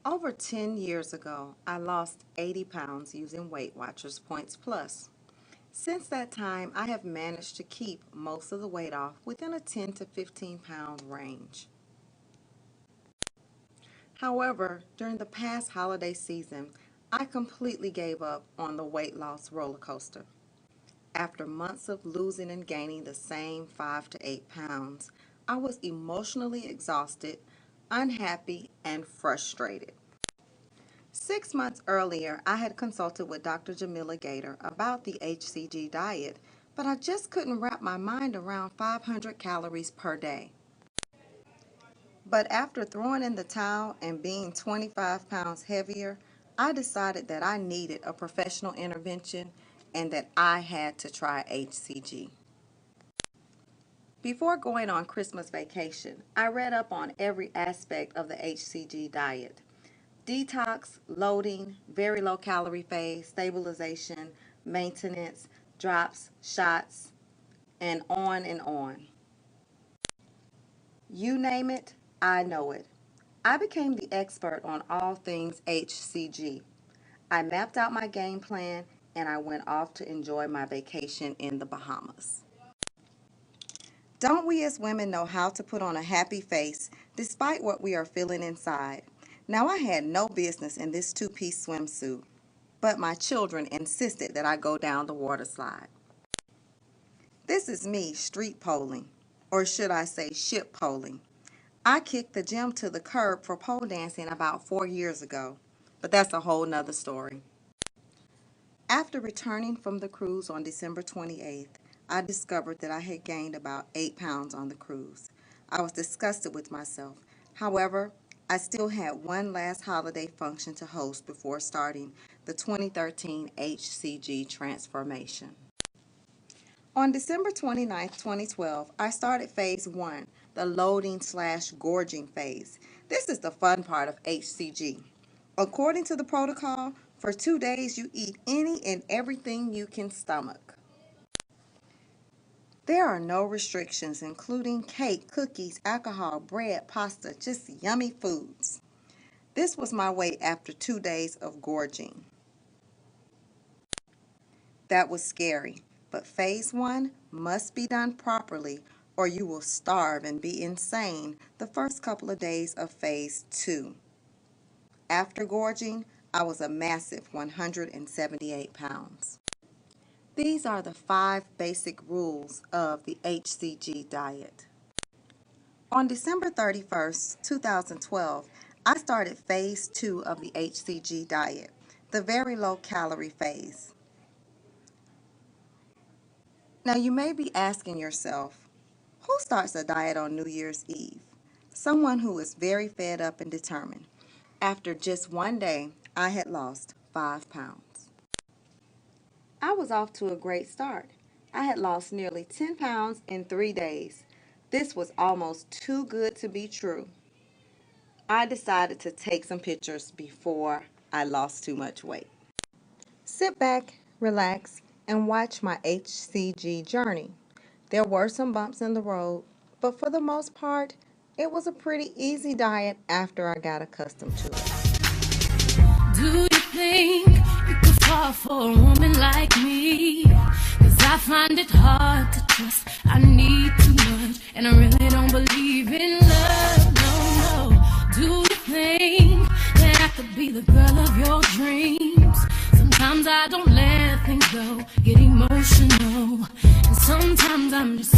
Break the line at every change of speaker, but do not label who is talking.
Over 10 years ago, I lost 80 pounds using Weight Watchers Points Plus. Since that time, I have managed to keep most of the weight off within a 10 to 15 pound range. However, during the past holiday season, I completely gave up on the weight loss roller coaster. After months of losing and gaining the same 5 to 8 pounds, I was emotionally exhausted, unhappy, and frustrated. 6 months earlier, I had consulted with Dr. Jamila Gator about the HCG diet, but I just couldn't wrap my mind around 500 calories per day. But after throwing in the towel and being 25 pounds heavier, I decided that I needed a professional intervention and that I had to try HCG. Before going on Christmas vacation, I read up on every aspect of the HCG diet. Detox, loading, very low calorie phase, stabilization, maintenance, drops, shots, and on and on. You name it, I know it. I became the expert on all things HCG. I mapped out my game plan and I went off to enjoy my vacation in the Bahamas. Don't we as women know how to put on a happy face despite what we are feeling inside? Now, I had no business in this two-piece swimsuit, but my children insisted that I go down the water slide. This is me street poling, or should I say ship poling. I kicked the gym to the curb for pole dancing about 4 years ago, but that's a whole nother story. After returning from the cruise on December 28th, I discovered that I had gained about 8 pounds on the cruise. I was disgusted with myself. However, I still had one last holiday function to host before starting the 2013 HCG transformation. On December 29, 2012, I started phase 1, the loading/gorging phase. This is the fun part of HCG. According to the protocol, for 2 days you eat any and everything you can stomach. There are no restrictions, including cake, cookies, alcohol, bread, pasta, just yummy foods. This was my weight after 2 days of gorging. That was scary, but phase 1 must be done properly or you will starve and be insane the first couple of days of phase 2. After gorging, I was a massive 178 pounds. These are the 5 basic rules of the HCG diet. On December 31st, 2012, I started phase 2 of the HCG diet, the very low calorie phase. Now you may be asking yourself, who starts a diet on New Year's Eve? Someone who is very fed up and determined. After just 1 day, I had lost 5 pounds. I was off to a great start. I had lost nearly 10 pounds in 3 days. This was almost too good to be true. I decided to take some pictures before I lost too much weight. Sit back, relax, and watch my HCG journey. There were some bumps in the road, but for the most part, it was a pretty easy diet after I got accustomed to it.
Do you think you could fall for a woman like me? 'Cause I find it hard to trust. I need too much, and I really don't believe in love. No, no. Do you think that I could be the girl of your dreams? Sometimes I don't let things go, get emotional, and sometimes I'm just